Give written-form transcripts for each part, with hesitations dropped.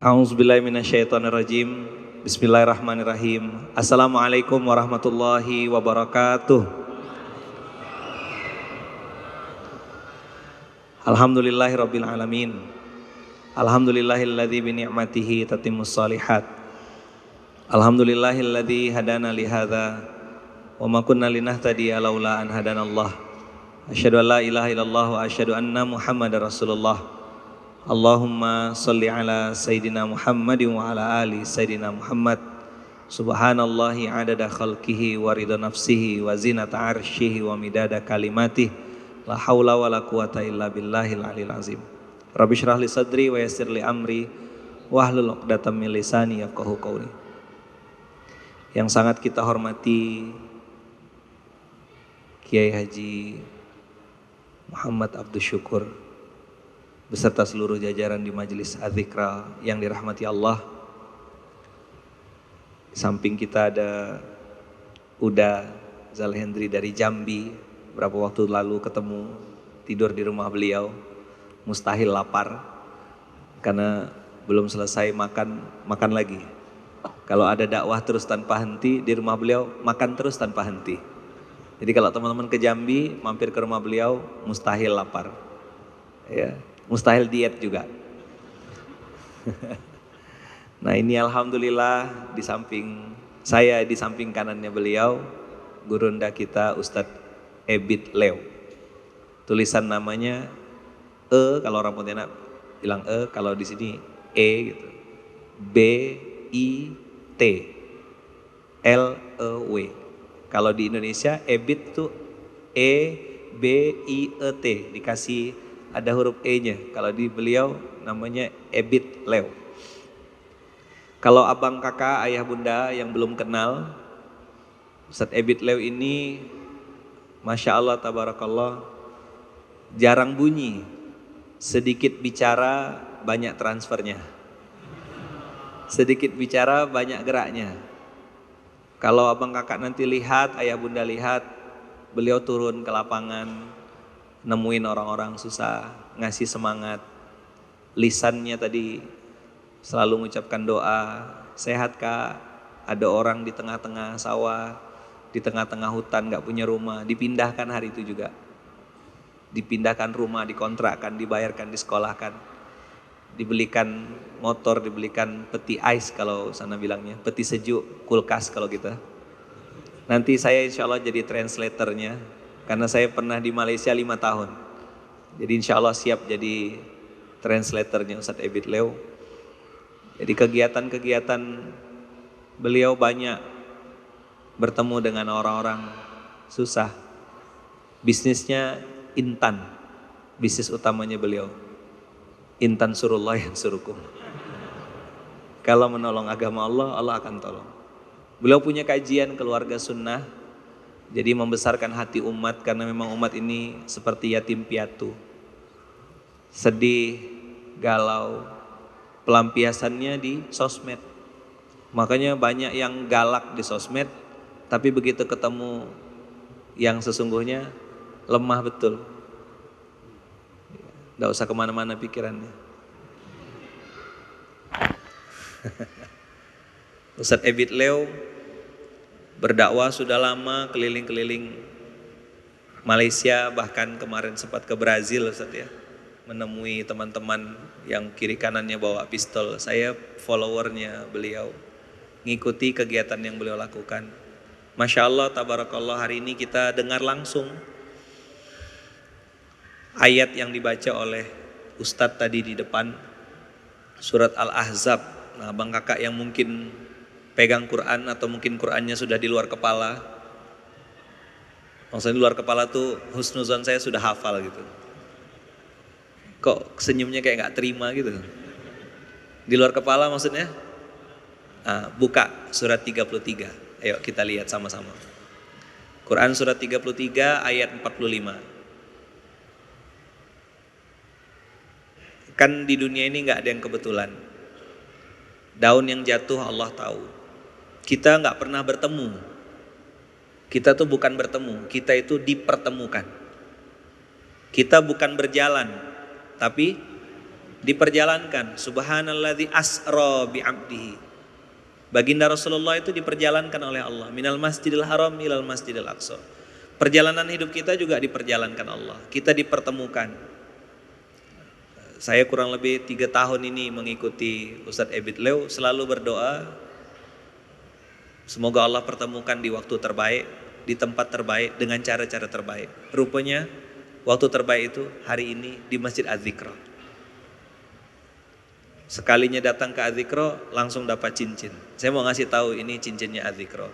A'udzubillahiminasyaitonirrajim. Bismillahirrahmanirrahim. Assalamualaikum warahmatullahi wabarakatuh. Alhamdulillahirabbil alamin. Alhamdulillahilladzi bi ni'matihi tatimmus shalihat. Alhamdulillahilladzi hadana li hadza wa ma kunna linahtadiya laula an hadanallah. Asyhadu an la ilaha illallah wa asyhadu anna Muhammadar Rasulullah. Allahumma salli ala Sayyidina Muhammadin wa ala ali Sayyidina Muhammad. Subhanallahi adada khalqihi wa ridha nafsihi wa zinata arsyihi wa midada kalimatih. La hawla wa la quwata illa billahil alil azim. Rabbi syrah li sadri wa yassir li amri wahlul 'uqdatam min lisani yafqahu qawli. Yang sangat kita hormati Kiai Haji Muhammad Abdus Syukur beserta seluruh jajaran di Majelis Adzikra yang dirahmati Allah. Di samping kita ada Uda Zalhendri dari Jambi. Berapa waktu lalu ketemu, tidur di rumah beliau. Mustahil lapar karena belum selesai makan lagi. Kalau ada dakwah terus tanpa henti, di rumah beliau makan terus tanpa henti. Jadi kalau teman-teman ke Jambi, mampir ke rumah beliau, mustahil lapar. Ya. Mustahil diet juga. Nah ini alhamdulillah di samping saya, di samping kanannya beliau, gurunda kita Ustadz Ebit Leo. Tulisan namanya kalau orang Pontianak bilang kalau di sini gitu. BITLEW. Kalau di Indonesia Ebit tuh EBIET, dikasih ada huruf E-nya. Kalau di beliau namanya Ebit Leo. Kalau abang kakak, ayah bunda yang belum kenal, Ustadz Ebit Leo ini Masya Allah tabarakallah, jarang bunyi, sedikit bicara banyak transfernya, sedikit bicara banyak geraknya. Kalau abang kakak nanti lihat, ayah bunda lihat, beliau turun ke lapangan, nemuin orang-orang susah, ngasih semangat. Lisannya tadi selalu mengucapkan doa, sehat kak, ada orang di tengah-tengah sawah, di tengah-tengah hutan gak punya rumah, dipindahkan hari itu juga. Dipindahkan rumah, dikontrakkan, dibayarkan, disekolahkan, dibelikan motor, dibelikan peti ice kalau sana bilangnya, peti sejuk, kulkas kalau kita. Nanti saya insya Allah jadi translatornya. Karena saya pernah di Malaysia 5 tahun. Jadi insya Allah siap jadi translatornya Ustadz Ebit Leo. Jadi kegiatan-kegiatan beliau banyak bertemu dengan orang-orang susah. Bisnisnya intan, bisnis utamanya beliau. Intan surullah yang surukum. Kalau menolong agama Allah, Allah akan tolong. Beliau punya kajian keluarga sunnah. Jadi membesarkan hati umat karena memang umat ini seperti yatim piatu. Sedih, galau, pelampiasannya di sosmed. Makanya banyak yang galak di sosmed, tapi begitu ketemu yang sesungguhnya lemah betul. Nggak usah kemana-mana pikirannya. Ustadz Ebit Leo berdakwah sudah lama, keliling-keliling Malaysia, bahkan kemarin sempat ke Brazil Ustaz ya, menemui teman-teman yang kiri kanannya bawa pistol. Saya followernya beliau, ngikuti kegiatan yang beliau lakukan. Masya Allah, tabarakallah, hari ini kita dengar langsung ayat yang dibaca oleh Ustadz tadi di depan, surat Al-Ahzab. Nah bang kakak yang mungkin pegang Quran atau mungkin Qurannya sudah di luar kepala. Maksudnya di luar kepala tuh husnuzon saya sudah hafal gitu. Kok senyumnya kayak gak terima gitu. Di luar kepala maksudnya? Buka surat 33. Ayo kita lihat sama-sama. Quran surat 33 ayat 45. Kan di dunia ini gak ada yang kebetulan. Daun yang jatuh Allah tahu. Kita gak pernah bertemu. Kita tuh bukan bertemu, kita itu dipertemukan. Kita bukan berjalan, tapi diperjalankan. Subhanalladzi asra bi 'abdihi. Baginda Rasulullah itu diperjalankan oleh Allah minal masjidil haram ilal masjidil aqsa. Perjalanan hidup kita juga diperjalankan Allah. Kita dipertemukan. Saya kurang lebih 3 tahun ini mengikuti Ustadz Ebit Lew, selalu berdoa semoga Allah pertemukan di waktu terbaik, di tempat terbaik, dengan cara-cara terbaik. Rupanya waktu terbaik itu hari ini di Masjid Az-Zikra. Sekalinya datang ke Az-Zikra langsung dapat cincin. Saya mau ngasih tahu ini cincinnya Az-Zikra.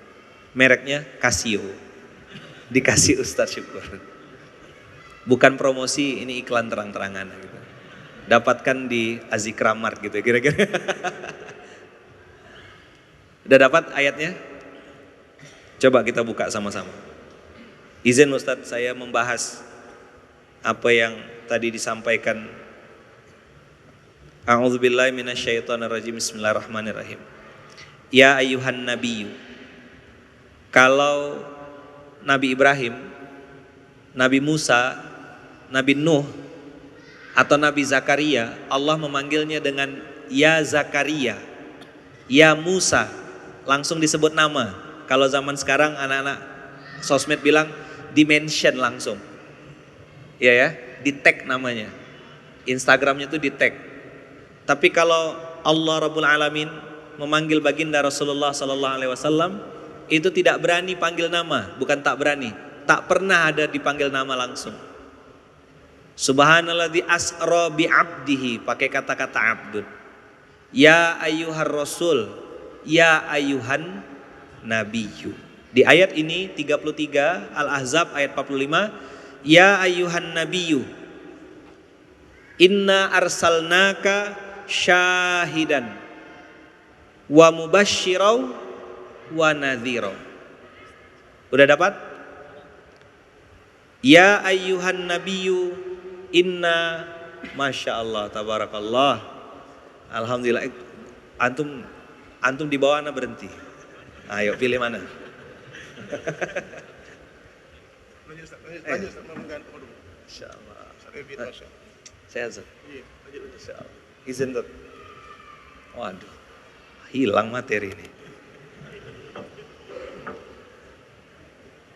Mereknya Casio. Dikasih Ustadz Syukur. Bukan promosi, ini iklan terang-terangan gitu. Dapatkan di Az-Zikra Mart gitu kira-kira. Udah dapat ayatnya? Coba kita buka sama-sama. Izin Ustadz saya membahas apa yang tadi disampaikan. A'udzubillahi minasyaitonirrajim. Bismillahirrahmanirrahim. Ya ayyuhan nabiyyu. Kalau Nabi Ibrahim, Nabi Musa, Nabi Nuh, atau Nabi Zakaria, Allah memanggilnya dengan Ya Zakaria, Ya Musa, langsung disebut nama. Kalau zaman sekarang anak-anak sosmed bilang dimention langsung. Ya, di tag namanya. Instagramnya tuh di tag. Tapi kalau Allah Rabbul Alamin memanggil baginda Rasulullah SAW, itu tidak berani panggil nama, bukan tak berani, tak pernah ada dipanggil nama langsung. Subhanalladzi asra bi 'abdihi, pakai kata-kata abdun. Ya ayyuhar rasul, ya ayyuhan nabiyyu. Di ayat ini 33 Al-Ahzab ayat 45, ya ayyuhan nabiyyu inna arsalnaka syahidan wa mubasysyirau wa nadhira. Udah dapat? Ya ayyuhan nabiyyu inna, masya Allah, tabarakallah, alhamdulillah. Antum di bawah mana berhenti? Ayo pilih mana? Insya Allah. Sehat. Insya Allah. Izin tuh. Waduh, hilang materi ini.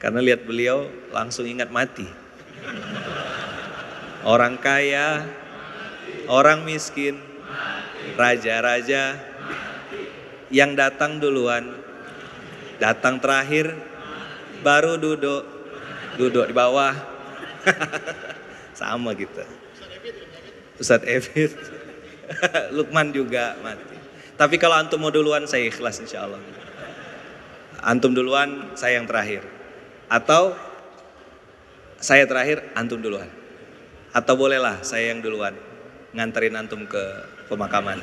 Karena lihat beliau langsung ingat mati. Orang kaya, orang miskin, raja-raja, yang datang duluan, datang terakhir, baru duduk di bawah. Sama kita. Ustadz Ebit, Lukman juga mati. Tapi kalau antum mau duluan, saya ikhlas insya Allah. Antum duluan, saya yang terakhir. Atau saya terakhir, antum duluan. Atau bolehlah saya yang duluan, nganterin antum ke pemakaman.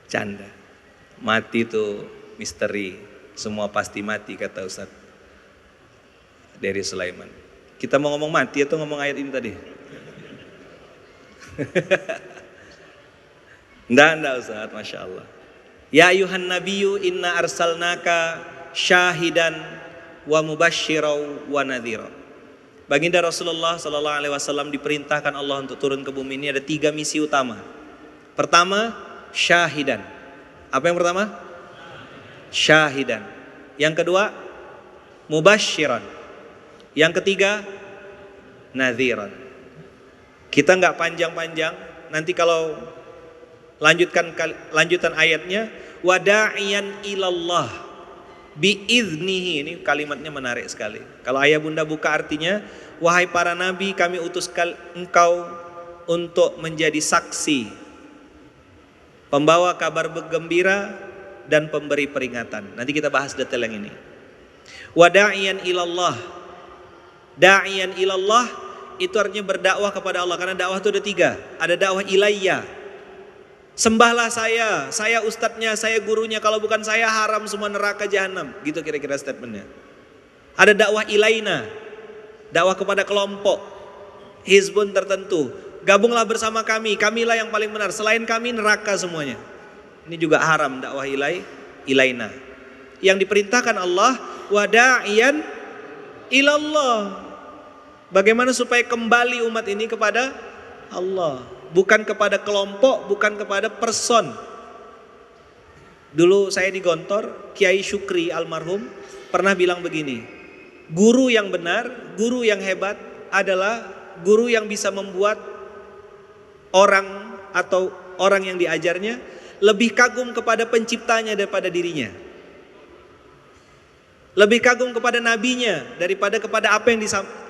Canda. Mati itu misteri, semua pasti mati kata Ustadz Dery Sulaiman. Kita mau ngomong mati atau ngomong ayat ini tadi? Nggak Ustadz, Masya Allah. Ya ayuhan nabiyyu inna arsalnaka syahidan wa mubasysyirau wa nadhira. Baginda Rasulullah SAW diperintahkan Allah untuk turun ke bumi ini ada 3 misi utama. Pertama, syahidan. Apa yang pertama? Syahidan. Yang kedua, mubasysyiran. Yang ketiga, nadhiran. Kita nggak panjang-panjang. Nanti kalau lanjutan ayatnya, wada'iyan ilallah biiznihi, ini kalimatnya menarik sekali. Kalau ayah bunda buka artinya, wahai para nabi, kami utus engkau untuk menjadi saksi, pembawa kabar gembira dan pemberi peringatan. Nanti kita bahas detail yang ini. Wada'iyan ilallah. Da'iyan ilallah itu artinya berdakwah kepada Allah. Karena dakwah itu ada 3. Ada dakwah ilayya. Sembahlah saya ustadznya, saya gurunya, kalau bukan saya haram semua neraka jahanam. Gitu kira-kira statementnya. Ada dakwah ilaina, dakwah kepada kelompok, hizbun tertentu. Gabunglah bersama kami, kamilah yang paling benar. Selain kami neraka semuanya. Ini juga haram dakwah ilaina. Yang diperintahkan Allah, wada'iyan ilallah. Bagaimana supaya kembali umat ini kepada Allah. bukan kepada kelompok, bukan kepada person. Dulu saya di Gontor, Kiai Syukri almarhum pernah bilang begini, guru yang benar, guru yang hebat adalah guru yang bisa membuat orang atau orang yang diajarnya lebih kagum kepada penciptanya daripada dirinya. Lebih kagum kepada nabinya daripada kepada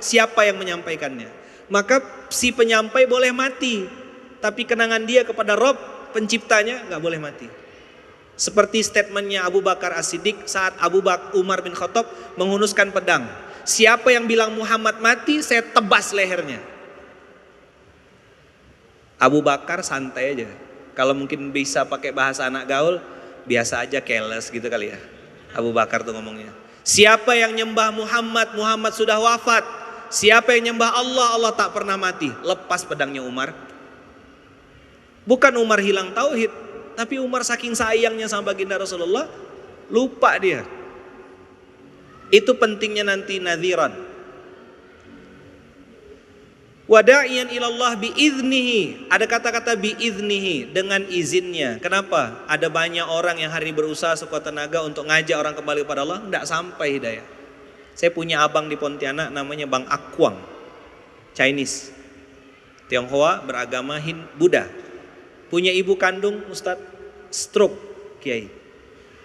siapa yang menyampaikannya. Maka si penyampai boleh mati, tapi kenangan dia kepada Rob penciptanya gak boleh mati. Seperti statementnya Abu Bakar As-Siddiq saat Umar bin Khattab menghunuskan pedang. Siapa yang bilang Muhammad mati, saya tebas lehernya. Abu Bakar santai aja. Kalau mungkin bisa pakai bahasa anak gaul, biasa aja, careless gitu kali ya. Abu Bakar tuh ngomongnya. Siapa yang nyembah Muhammad, Muhammad sudah wafat. Siapa yang nyembah Allah, Allah tak pernah mati. Lepas pedangnya Umar. Bukan Umar hilang tauhid, tapi Umar saking sayangnya sama baginda Rasulullah, lupa dia. Itu pentingnya nanti nadhiran. Wada'iyan ilallah biiznihi. Ada kata-kata biiznihi, dengan izinnya. Kenapa? Ada banyak orang yang hari ini berusaha sekuat tenaga untuk ngajak orang kembali kepada Allah, tidak sampai hidayah. Saya punya abang di Pontianak namanya Bang Akwang, Chinese, Tionghoa, beragama Buddha. Punya ibu kandung Ustadz stroke, Kiai,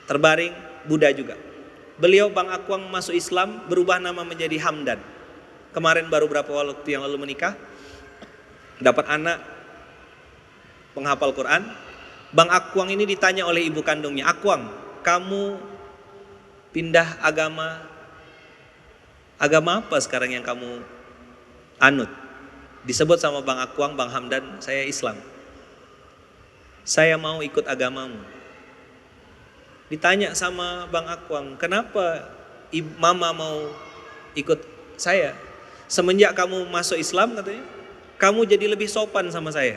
terbaring Buddha juga. Beliau Bang Akwang masuk Islam, berubah nama menjadi Hamdan. Kemarin baru berapa waktu yang lalu menikah, dapat anak penghafal Quran. Bang Akwang ini ditanya oleh ibu kandungnya, Akwang, kamu pindah agama apa sekarang yang kamu anut? Disebut sama Bang Akwang, Bang Hamdan, saya Islam. Saya mau ikut agamamu. Ditanya sama Bang Akwang, kenapa mama mau ikut saya? Semenjak kamu masuk Islam, katanya, kamu jadi lebih sopan sama saya.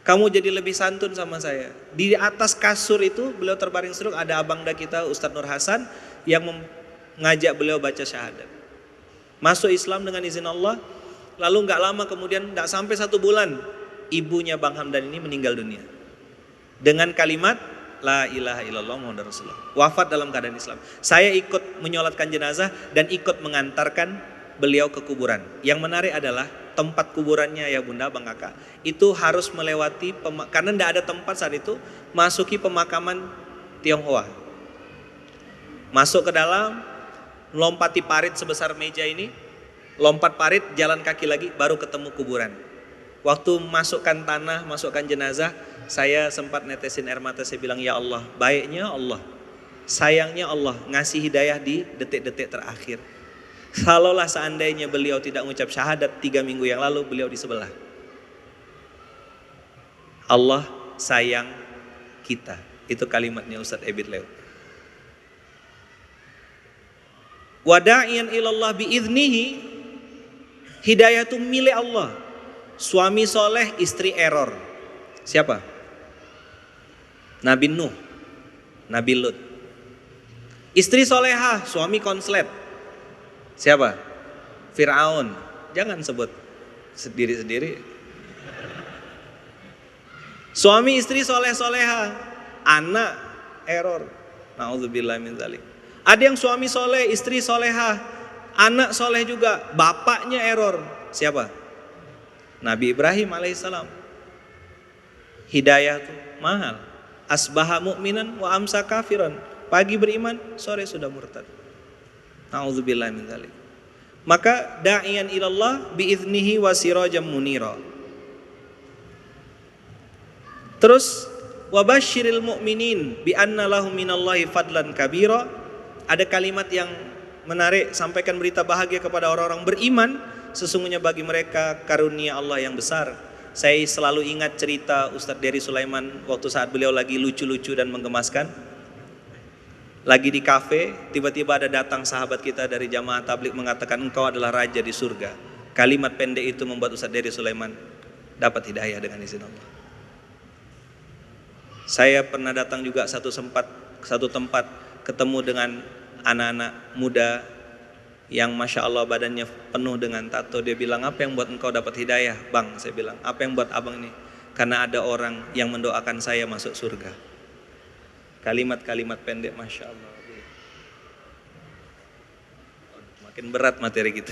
Kamu jadi lebih santun sama saya. Di atas kasur itu beliau terbaring stroke, ada abangda kita Ustadz Nur Hasan yang mengajak beliau baca syahadat. Masuk Islam dengan izin Allah. Lalu gak lama kemudian, gak sampai 1 bulan, ibunya Bang Hamdan ini meninggal dunia. Dengan kalimat La ilaha illallah Muhammad Rasulullah. Wafat dalam keadaan Islam. Saya ikut menyolatkan jenazah dan ikut mengantarkan beliau ke kuburan. Yang menarik adalah tempat kuburannya ya Bunda, Bang Kakak, itu harus melewati, karena tidak ada tempat saat itu, masuki pemakaman Tionghoa. Masuk ke dalam, lompati parit sebesar meja ini, lompat parit, jalan kaki lagi, baru ketemu kuburan. Waktu masukkan tanah, masukkan jenazah, saya sempat netesin air mata, saya bilang, ya Allah, baiknya Allah, sayangnya Allah ngasih hidayah di detik-detik terakhir. Kalaulah seandainya beliau tidak mengucap syahadat 3 minggu yang lalu, beliau di sebelah. Allah sayang kita. Itu kalimatnya Ustadz Ebit Leo. Wada'iyan ilallah biiznihi. Hidayah itu milik Allah. Suami soleh, istri error. Siapa? Nabi Nuh, Nabi Lut. Istri solehah, suami konslet. Siapa? Fir'aun. Jangan sebut sendiri-sendiri. Suami istri soleh-soleha, anak error. Na'udzubillah min dzalik. Ada yang suami soleh, istri soleha, anak soleh juga, bapaknya error. Siapa? Nabi Ibrahim alaihissalam. Hidayah itu mahal. Asbaha mu'minan wa amsa kafiran. Pagi beriman, sore sudah murtad. Na'udzubillah min dzalik. Maka da'iyan ilallah biiznihi wa sirajam munira. Terus wabasyiril mu'minin bi anna lahum minallahi fadlan kabira. Ada kalimat yang menarik, sampaikan berita bahagia kepada orang-orang beriman, sesungguhnya bagi mereka karunia Allah yang besar. Saya selalu ingat cerita Ustadz Dery Sulaiman waktu saat beliau lagi lucu-lucu dan menggemaskan. Lagi di kafe, tiba-tiba ada datang sahabat kita dari jamaah tabligh mengatakan, engkau adalah raja di surga. Kalimat pendek itu membuat Ustadz Dery Sulaiman dapat hidayah dengan izin Allah. Saya pernah datang juga satu tempat ketemu dengan anak-anak muda yang Masya Allah badannya penuh dengan tato. Dia bilang, apa yang buat engkau dapat hidayah? Bang, saya bilang, apa yang buat abang ini? Karena ada orang yang mendoakan saya masuk surga. Kalimat-kalimat pendek, Masya Allah. Makin berat materi kita.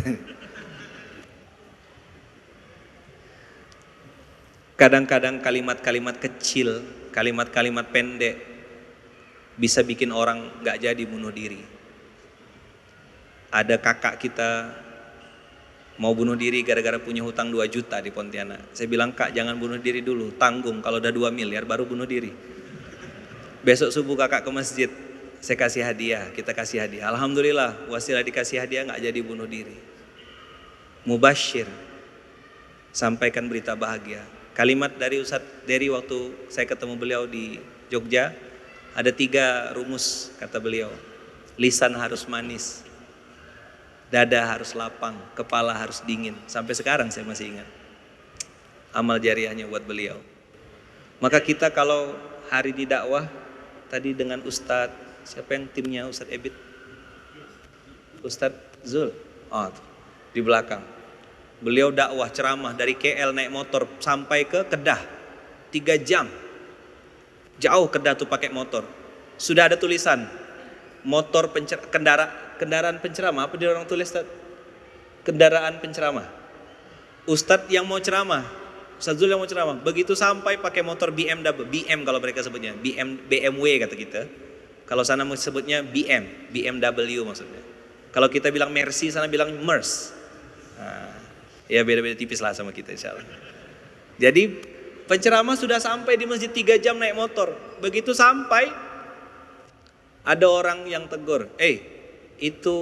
Kadang-kadang kalimat-kalimat kecil, kalimat-kalimat pendek bisa bikin orang gak jadi bunuh diri. Ada kakak kita mau bunuh diri gara-gara punya hutang 2 juta di Pontianak. Saya bilang, kak jangan bunuh diri dulu, tanggung, kalau udah 2 miliar baru bunuh diri. Besok subuh kakak ke masjid, saya kasih hadiah, kita kasih hadiah. Alhamdulillah, wasilah dikasih hadiah gak jadi bunuh diri. Mubasyir, sampaikan berita bahagia. Kalimat dari Ustadz Dery waktu saya ketemu beliau di Jogja, ada 3 rumus kata beliau. Lisan harus manis, dada harus lapang, kepala harus dingin. Sampai sekarang saya masih ingat amal jariahnya buat beliau. Maka kita kalau hari di dakwah tadi dengan Ustadz, siapa yang timnya Ustadz Ebit? Ustadz Zul, di belakang. Beliau dakwah ceramah dari KL naik motor sampai ke Kedah 3 jam. Jauh Kedah tuh pakai motor. Sudah ada tulisan motor kendaraan penceramah, apa dia orang tulis? Kendaraan penceramah. Ustadz yang mau ceramah, Ustadz Zul yang mau ceramah, begitu sampai pakai motor BM kalau mereka sebutnya, BMW kata kita. Kalau sana mau sebutnya BMW maksudnya. Kalau kita bilang Mercy, sana bilang Merce. Ya beda-beda tipis lah sama kita insyaallah. Jadi penceramah sudah sampai di masjid 3 jam naik motor. Begitu sampai ada orang yang tegur, itu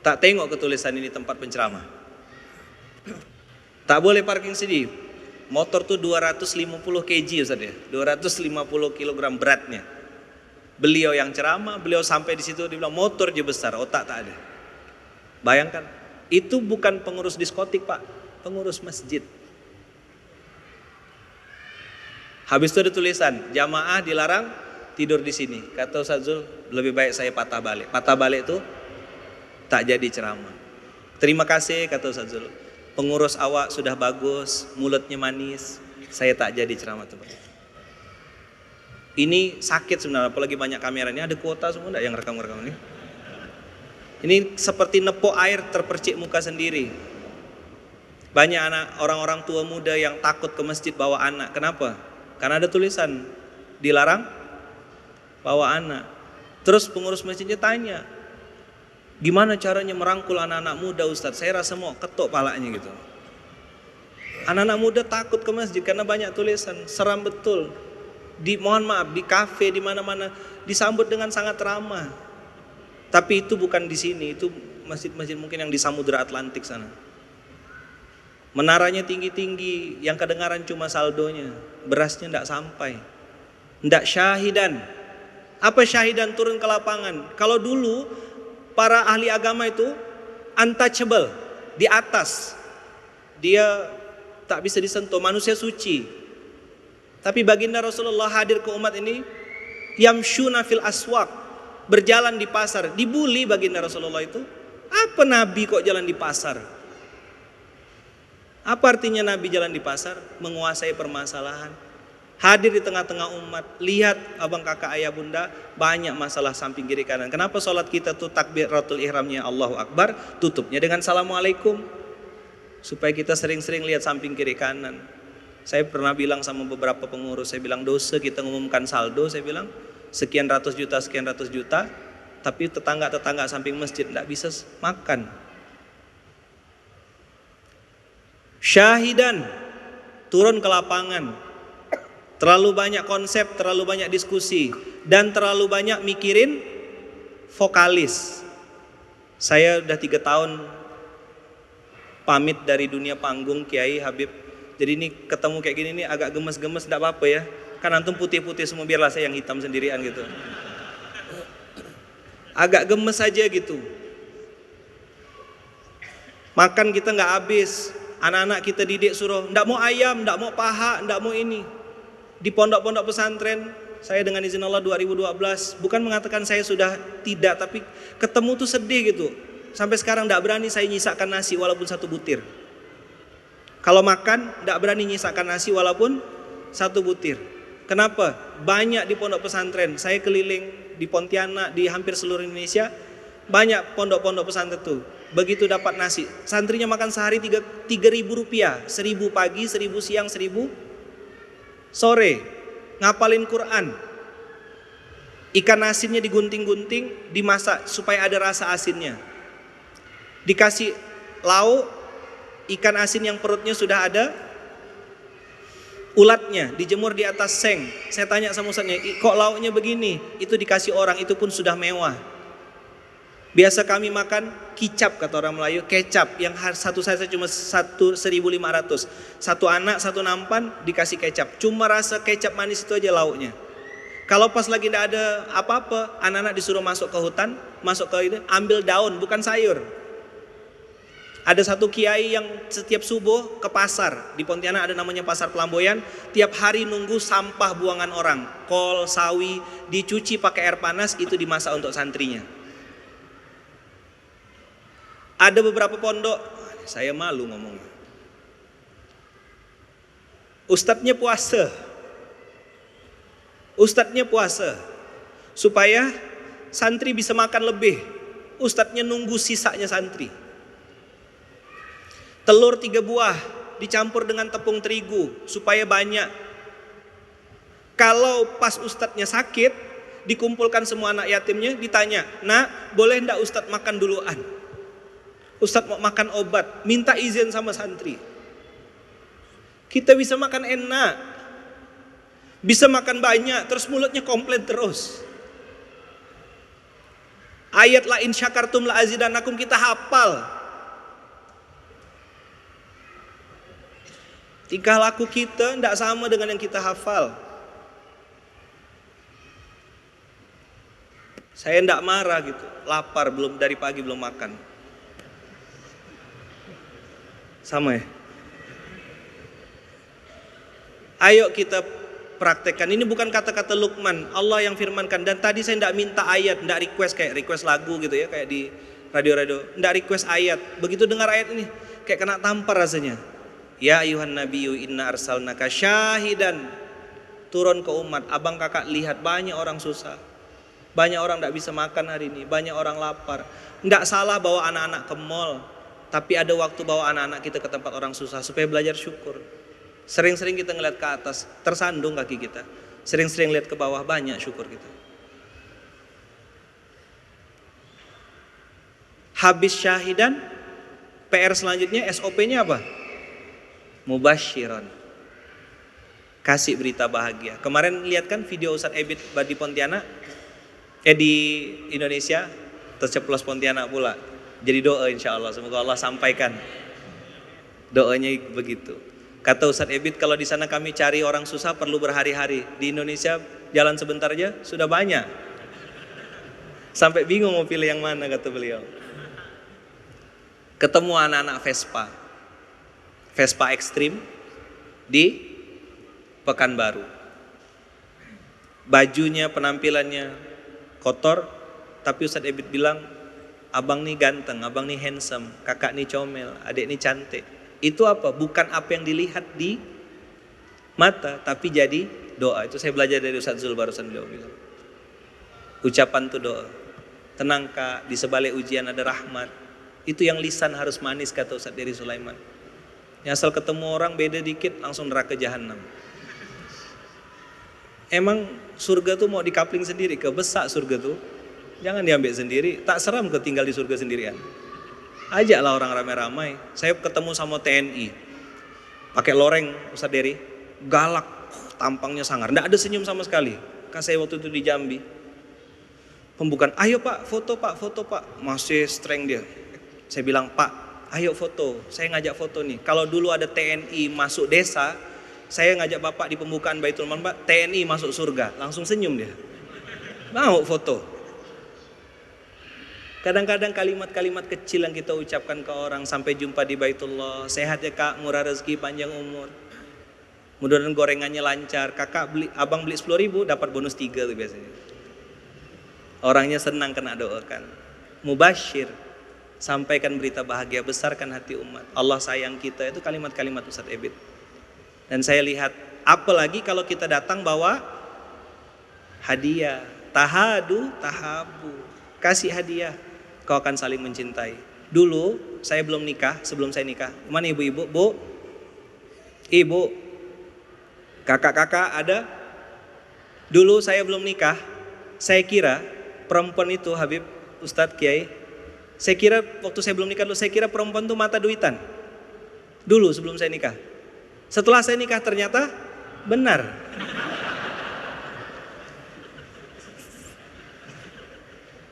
tak tengok ketulisan ini tempat penceramah. Tak boleh parking sini. Motor tuh 250 kg Ustaz ya, 250 kg beratnya. Beliau yang ceramah, beliau sampai di situ dia bilang motor aja besar, otak tak ada. Bayangkan, itu bukan pengurus diskotik Pak, pengurus masjid. Habis itu ada tulisan, jamaah dilarang tidur di sini. Kata Ustaz Zul, lebih baik saya patah balik. Patah balik itu tak jadi ceramah. Terima kasih kata Ustaz Zul. Pengurus awak sudah bagus, mulutnya manis. Saya tak jadi ceramah tuh. Ini sakit sebenarnya, apalagi banyak kamera. Ini ada kuota semua enggak yang rekam-rekam ini? Ini seperti nepok air terpercik muka sendiri. Banyak orang-orang tua muda yang takut ke masjid bawa anak. Kenapa? Karena ada tulisan dilarang bawa anak. Terus pengurus masjidnya tanya, gimana caranya merangkul anak-anak muda Ustadz? Saya rasa mau ketok palanya gitu. Anak-anak muda takut ke masjid karena banyak tulisan, seram betul. Mohon maaf, di kafe di mana-mana disambut dengan sangat ramah. Tapi itu bukan di sini, itu masjid-masjid mungkin yang di Samudra Atlantik sana. Menaranya tinggi-tinggi, yang kedengaran cuma saldonya, berasnya tidak sampai. Tidak syahidan. Apa syahidan? Turun ke lapangan. Kalau dulu para ahli agama itu untouchable, di atas. Dia tak bisa disentuh, manusia suci. Tapi baginda Rasulullah hadir ke umat ini, yamshuna fil aswaq, berjalan di pasar. Dibully baginda Rasulullah itu. Apa Nabi kok jalan di pasar? Apa artinya Nabi jalan di pasar? Menguasai permasalahan. Hadir di tengah-tengah umat. Lihat abang kakak ayah bunda, banyak masalah samping kiri kanan. Kenapa sholat kita tuh takbiratul ihramnya Allahu Akbar, tutupnya dengan assalamualaikum? Supaya kita sering-sering lihat samping kiri kanan. Saya pernah bilang sama beberapa pengurus, saya bilang dosa kita ngumumkan saldo, saya bilang sekian ratus juta, tapi tetangga-tetangga samping masjid tidak bisa makan. Syahidan, turun ke lapangan. Terlalu banyak konsep, terlalu banyak diskusi, dan terlalu banyak mikirin vokalis. Saya udah 3 tahun pamit dari dunia panggung Kiai Habib. Jadi ini ketemu kayak gini nih agak gemes-gemes, tidak apa-apa ya. Kan antum putih-putih semua, biarlah saya yang hitam sendirian gitu. Agak gemes aja gitu. Makan kita nggak habis. Anak-anak kita didik suruh, ndak mau ayam, ndak mau paha, ndak mau ini. Di pondok-pondok pesantren, saya dengan izin Allah 2012, bukan mengatakan saya sudah tidak, tapi ketemu tuh sedih gitu. Sampai sekarang tidak berani saya nyisakan nasi walaupun 1 butir. Kalau makan tidak berani nyisakan nasi walaupun 1 butir. Kenapa? Banyak di pondok pesantren. Saya keliling di Pontianak, di hampir seluruh Indonesia. Banyak pondok-pondok pesantren tuh. Begitu dapat nasi, santrinya makan sehari 3.000 rupiah. 1.000 pagi, 1.000 siang, 1.000 sore. Ngapalin Quran. Ikan asinnya digunting-gunting, dimasak supaya ada rasa asinnya. Dikasih lauk, ikan asin yang perutnya sudah ada ulatnya, dijemur di atas seng. Saya tanya sama ustadznya, kok lauknya begini? Itu dikasih orang, itu pun sudah mewah. Biasa kami makan kicap, kata orang Melayu, kecap yang satu saya cuma 1.500. Satu anak, satu nampan dikasih kecap. Cuma rasa kecap manis itu aja lauknya. Kalau pas lagi tidak ada apa-apa, anak-anak disuruh masuk ke hutan, masuk ke itu, ambil daun, bukan sayur. Ada satu kiai yang setiap subuh ke pasar, di Pontianak ada namanya Pasar Pelamboyan, tiap hari nunggu sampah buangan orang, kol, sawi, dicuci pakai air panas, itu dimasak untuk santrinya. Ada beberapa pondok, saya malu ngomongnya, ustadznya puasa, supaya santri bisa makan lebih. Ustadznya nunggu sisanya santri. Telur 3 buah dicampur dengan tepung terigu supaya banyak. Kalau pas ustadznya sakit, dikumpulkan semua anak yatimnya, ditanya, nak boleh ndak ustadz makan duluan? Ustadz mau makan obat, minta izin sama santri. Kita bisa makan enak, bisa makan banyak, terus mulutnya komplain terus. Ayat la in syakartum la azidannakum kita hafal. Tingkah laku kita tidak sama dengan yang kita hafal. Saya tidak marah gitu, lapar belum dari pagi belum makan. Sama ya. Ayo kita praktekkan. Ini bukan kata-kata Luqman, Allah yang firmankan. Dan tadi saya tidak minta ayat, tidak request kayak request lagu gitu ya, kayak di radio-radio. Tidak request ayat. Begitu dengar ayat ini, kayak kena tampar rasanya. Ya ayuhan nabiyyu inna arsalnaka syahidan. Turun ke umat. Abang kakak lihat banyak orang susah, banyak orang tidak bisa makan hari ini, banyak orang lapar. Tidak salah bawa anak-anak ke mall, tapi ada waktu bawa anak-anak kita ke tempat orang susah supaya belajar syukur. Sering-sering kita ngeliat ke atas, tersandung kaki kita. Sering-sering lihat ke bawah, banyak syukur kita. Habis syahidan, PR selanjutnya SOP-nya apa? Mubasyiron. Kasih berita bahagia. Kemarin lihat kan video Ustadz Ebit di Pontianak? Di Indonesia, terceplos Pontianak pula. Jadi doa insya Allah, semoga Allah sampaikan. Doanya begitu. Kata Ustadz Ebit, kalau di sana kami cari orang susah perlu berhari-hari. Di Indonesia jalan sebentar aja sudah banyak. Sampai bingung mau pilih yang mana, kata beliau. Ketemu anak-anak Vespa ekstrim di Pekanbaru. Bajunya, penampilannya kotor, tapi Ustadz Ebit bilang, abang nih ganteng, abang nih handsome, kakak nih comel, adik nih cantik. Itu apa? Bukan apa yang dilihat di mata, tapi jadi doa. Itu saya belajar dari Ustadz Zul barusan beliau bilang. Ucapan itu doa. Tenang kak, di sebalik ujian ada rahmat. Itu yang lisan harus manis, kata Ustadz Dery Sulaiman. Yang asal ketemu orang beda dikit langsung neraka jahanam. Emang surga tuh mau dikapling sendiri, kebesak surga tuh. Jangan diambil sendiri, tak seram ke tinggal di surga sendirian. Ajaklah orang ramai-ramai. Saya ketemu sama TNI, pakai loreng Ustadz Dery, galak, tampangnya sangar, nggak ada senyum sama sekali. Kan saya waktu itu di Jambi, pembukaan, ayo pak, foto pak, masih streng dia. Saya bilang, pak, ayo foto, saya ngajak foto nih. Kalau dulu ada TNI masuk desa, saya ngajak bapak di pembukaan Baitul Mal, pak, TNI masuk surga, langsung senyum dia. Mau foto. Kadang-kadang kalimat-kalimat kecil yang kita ucapkan ke orang, sampai jumpa di Baitullah, sehat ya kak, murah rezeki, panjang umur. Mudah-mudahan gorengannya lancar, abang beli 10.000 dapat bonus 3 tuh biasanya. Orangnya senang kena doakan. Mubasyir, sampaikan berita bahagia, besarkan hati umat. Allah sayang kita, itu kalimat-kalimat Ustadz Ebit. Dan saya lihat, apalagi kalau kita datang bawa hadiah, tahadu, tahabu, kasih hadiah, kau akan saling mencintai. Dulu saya belum nikah, sebelum saya nikah, mana ibu-ibu, bu, ibu, kakak-kakak ada? Dulu saya belum nikah, saya kira perempuan itu Habib, Ustadz Kiai, saya kira waktu saya belum nikah dulu, saya kira perempuan itu mata duitan. Dulu sebelum saya nikah. Setelah saya nikah ternyata benar.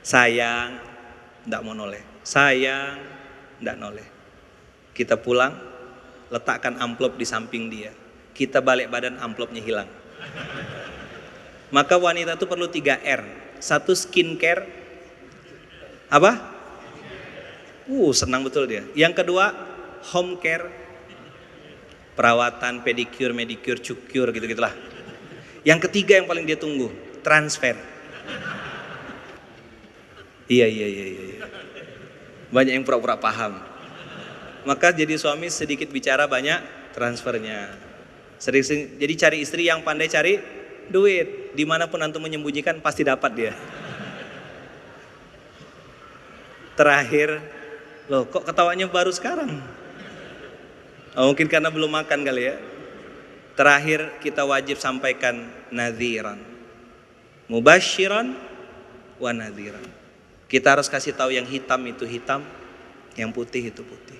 Sayang, enggak mau noleh. Sayang, enggak noleh. Kita pulang, letakkan amplop di samping dia. Kita balik badan, amplopnya hilang. Maka wanita itu perlu 3 R. 1 skincare. Apa? Senang betul dia. Yang kedua, home care. Perawatan, pedicure, manicure, cukur, gitu-gitulah. Yang ketiga yang paling dia tunggu, transfer. Iya. Banyak yang pura-pura paham. Maka jadi suami sedikit bicara banyak transfernya. Jadi cari istri yang pandai cari duit. Dimanapun antum menyembunyikan pasti dapat dia. Terakhir, loh kok ketawanya baru sekarang? Mungkin karena belum makan kali ya. Terakhir kita wajib sampaikan nadhiran, mubashiran wa nadhiran. Kita harus kasih tahu yang hitam itu hitam, yang putih itu putih.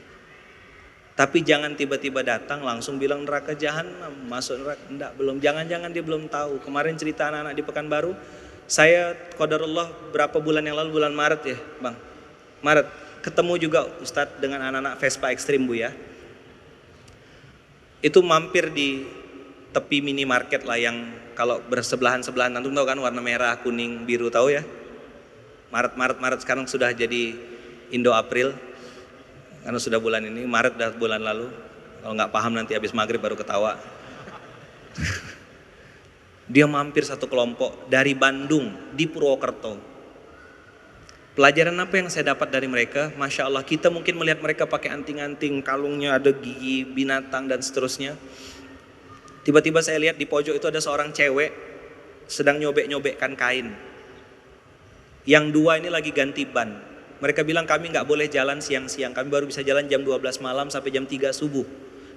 Tapi jangan tiba-tiba datang langsung bilang neraka jahanam, masuk neraka. Enggak, belum. Jangan-jangan dia belum tahu. Kemarin cerita anak-anak di Pekanbaru, saya qadarullah berapa bulan yang lalu, bulan Maret ya, Bang. Maret, ketemu juga Ustadz dengan anak-anak Vespa Ekstrim Bu ya. Itu mampir di tepi minimarket lah yang kalau bersebelahan-sebelahan, antum tahu kan warna merah, kuning, biru, tahu ya? Maret sekarang sudah jadi Indo April, karena sudah bulan ini. Maret udah bulan lalu. Kalau nggak paham nanti habis maghrib baru ketawa. Dia mampir satu kelompok dari Bandung di Purwokerto. Pelajaran apa yang saya dapat dari mereka? Masya Allah, kita mungkin melihat mereka pakai anting-anting, kalungnya ada gigi binatang dan seterusnya. Tiba-tiba saya lihat di pojok itu ada seorang cewek sedang nyobek-nyobekkan kain. Yang 2 ini lagi ganti ban. Mereka bilang kami nggak boleh jalan siang-siang, kami baru bisa jalan jam 12 malam sampai jam 3 subuh.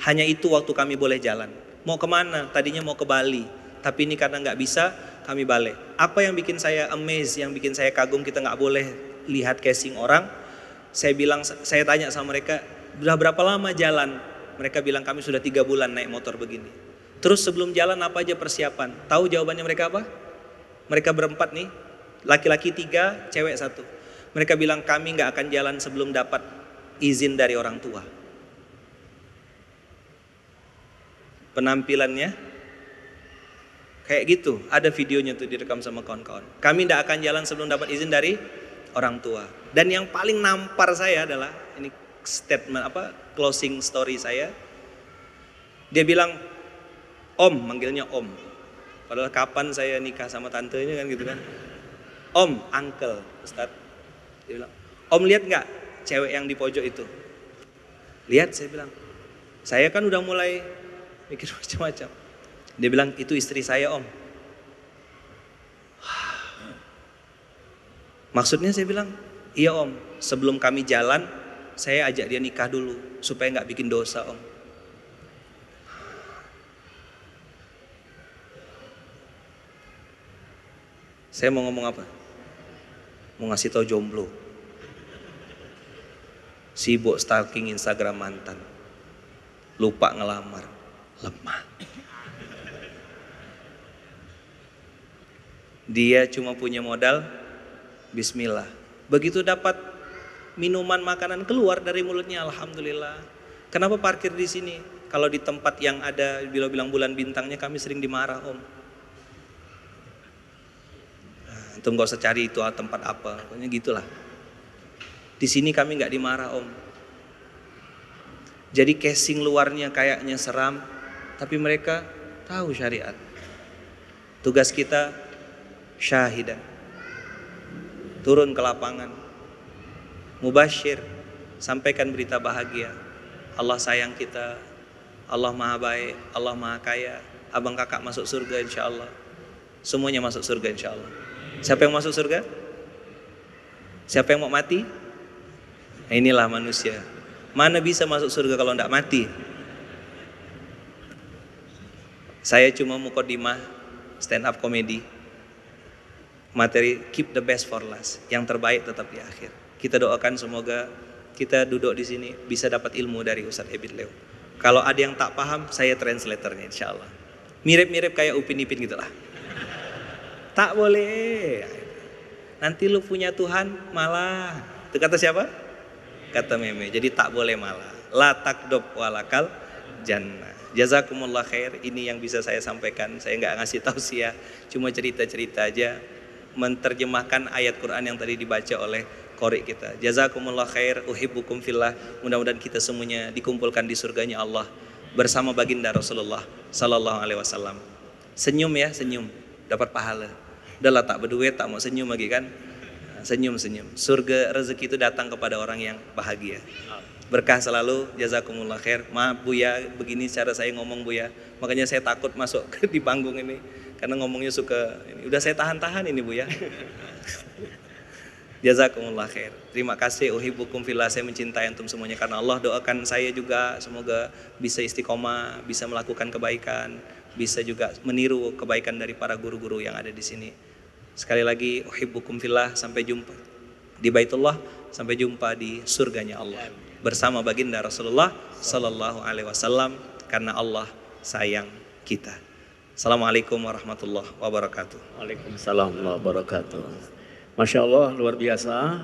Hanya itu waktu kami boleh jalan. Mau kemana? Tadinya mau ke Bali, tapi ini karena nggak bisa, kami balik. Apa yang bikin saya amazed, yang bikin saya kagum, kita nggak boleh lihat casing orang. Saya tanya sama mereka, udah berapa lama jalan? Mereka bilang kami sudah 3 bulan naik motor begini. Terus sebelum jalan apa aja persiapan? Tahu jawabannya mereka apa? Mereka berempat nih, laki-laki 3, cewek 1. Mereka bilang kami nggak akan jalan sebelum dapat izin dari orang tua. Penampilannya kayak gitu, ada videonya tuh direkam sama kawan-kawan. Kami nggak akan jalan sebelum dapat izin dari orang tua. Dan yang paling nampar saya adalah ini statement closing story saya. Dia bilang, Om, manggilnya Om. Padahal kapan saya nikah sama tantenya kan gitu kan. Om, uncle, Ustadz. Dia bilang, Om lihat nggak cewek yang di pojok itu? Lihat, saya bilang. Saya kan udah mulai mikir macam-macam. Dia bilang, itu istri saya Om. Maksudnya saya bilang, iya Om, sebelum kami jalan, saya ajak dia nikah dulu, supaya nggak bikin dosa Om. Saya mau ngomong apa? Mau ngasih tahu jomblo. Sibuk stalking Instagram mantan. Lupa ngelamar. Lemah. Dia cuma punya modal bismillah. Begitu dapat minuman makanan keluar dari mulutnya, alhamdulillah. Kenapa parkir di sini? Kalau di tempat yang ada bilang bulan bintangnya kami sering dimarah Om. Antum gak usah cari itu tempat apa, pokoknya gitulah. Di sini kami nggak dimarah Om. Jadi casing luarnya kayaknya seram, tapi mereka tahu syariat. Tugas kita syahidan, turun ke lapangan, mubashir, sampaikan berita bahagia. Allah sayang kita, Allah maha baik, Allah maha kaya. Abang kakak masuk surga insya Allah. Semuanya masuk surga insya Allah. Siapa yang masuk surga? Siapa yang mau mati? Nah, inilah manusia. Mana bisa masuk surga kalau tidak mati? Saya cuma mukodimah stand up comedy. Materi keep the best for last. Yang terbaik tetap di akhir. Kita doakan semoga kita duduk di sini bisa dapat ilmu dari Ustadz Ebit Leo. Kalau ada yang tak paham, saya translatornya insya Allah. Mirip-mirip kayak Upin Ipin gitulah. Tak boleh. Nanti lu punya Tuhan malah. Itu kata siapa? Kata Meme. Jadi tak boleh malah. La takdob walakal jannah. Jazakumullah khair. Ini yang bisa saya sampaikan. Saya nggak ngasih tausiah, cuma cerita-cerita aja. Menterjemahkan ayat Quran yang tadi dibaca oleh qori kita. Jazakumullah khair. Uhibbukum fillah. Mudah-mudahan kita semuanya dikumpulkan di surganya Allah bersama baginda Rasulullah Sallallahu Alaihi Wasallam. Senyum ya, senyum, dapat pahala. Udahlah tak berduit, tak mau senyum lagi kan? Senyum-senyum. Surga rezeki itu datang kepada orang yang bahagia. Berkah selalu. Jazakumullah khair. Maaf Buya, begini cara saya ngomong Buya. Makanya saya takut masuk di panggung ini karena ngomongnya suka ini. Udah saya tahan-tahan ini Buya. Jazakumullah khair. Terima kasih. Uhibbukum fillah. Saya mencintai antum semuanya karena Allah. Doakan saya juga semoga bisa istiqomah, bisa melakukan kebaikan, bisa juga meniru kebaikan dari para guru-guru yang ada di sini. Sekali lagi uhibbukum fillah. Sampai jumpa di Baitullah, sampai jumpa di surganya Allah bersama baginda Rasulullah Sallallahu Alaihi Wasallam karena Allah sayang kita. Assalamualaikum warahmatullahi wabarakatuh. Waalaikumsalam warahmatullahi wabarakatuh. Masya Allah, luar biasa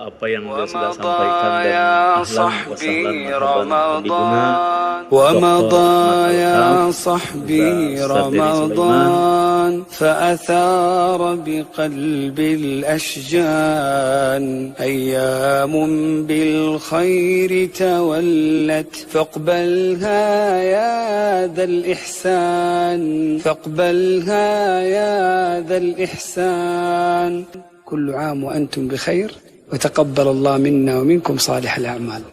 apa yang dia sudah sampaikan, dan ahlan wa sahlan marhaban bikuna. ومضى يا صحبي رمضان فأثار بقلب الأشجان أيام بالخير تولت فاقبلها يا ذا الإحسان فاقبلها يا ذا الإحسان. كل عام وأنتم بخير وتقبل الله منا ومنكم صالح الأعمال.